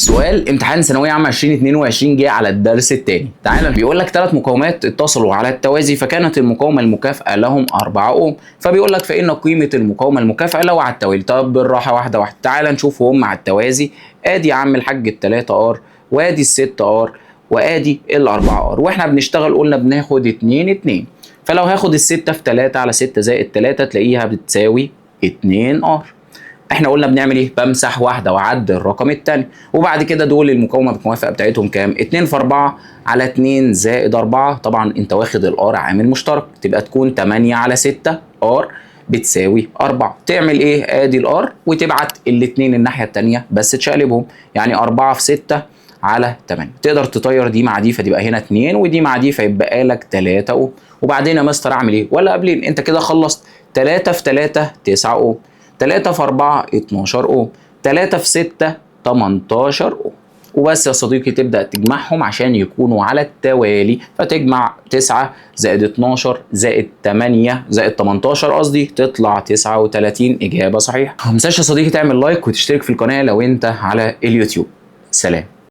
سؤال امتحان ثانويه عامه 2022 جه على الدرس الثاني. تعالى بيقول لك 3 مقاومات اتصلوا على التوازي، فكانت المقاومه المكافئه لهم 4 اوم. فبيقول لك فان قيمه المقاومه المكافئه لو على التوالي. طب بالراحه واحده واحده، تعالى نشوف هم على التوازي. ادي يا عم الحاج ال3 ار، وادي ال6 ار، وادي ال4 ار، واحنا بنشتغل قلنا بناخد 2 2. فلو هاخد ال6 في 3 على 6 زائد 3 تلاقيها بتساوي 2 ار. احنا قلنا بنعمل ايه؟ بمسح واحده واعدل الرقم الثاني، وبعد كده دول المقاومه المكافئه بتاعتهم كام؟ 2 في 4 على 2 زائد 4. طبعا انت واخد الار عامل مشترك، تبقى تكون 8 على 6 ار بتساوي 4. تعمل ايه؟ ادي الار وتبعت الاثنين الناحيه الثانيه بس تشقلبهم، يعني 4 في 6 على 8. تقدر تطير دي مع دي فتبقى هنا 2 ودي مع دي فيبقى لك 3 اوم. وبعدين يا مستر اعمل ايه؟ ولا قبلين، انت كده خلصت. 3 في 3 9 اوم، 3 في 4 12 اوم، 3 في 6 18 اوم. وبس يا صديقي، تبدأ تجمعهم عشان يكونوا على التوالي. فتجمع 9 زائد 12 زائد 8 زائد 18 قصدي، تطلع 39. إجابة صحيحة. ما تنساش يا صديقي تعمل لايك وتشترك في القناة لو أنت على اليوتيوب. سلام.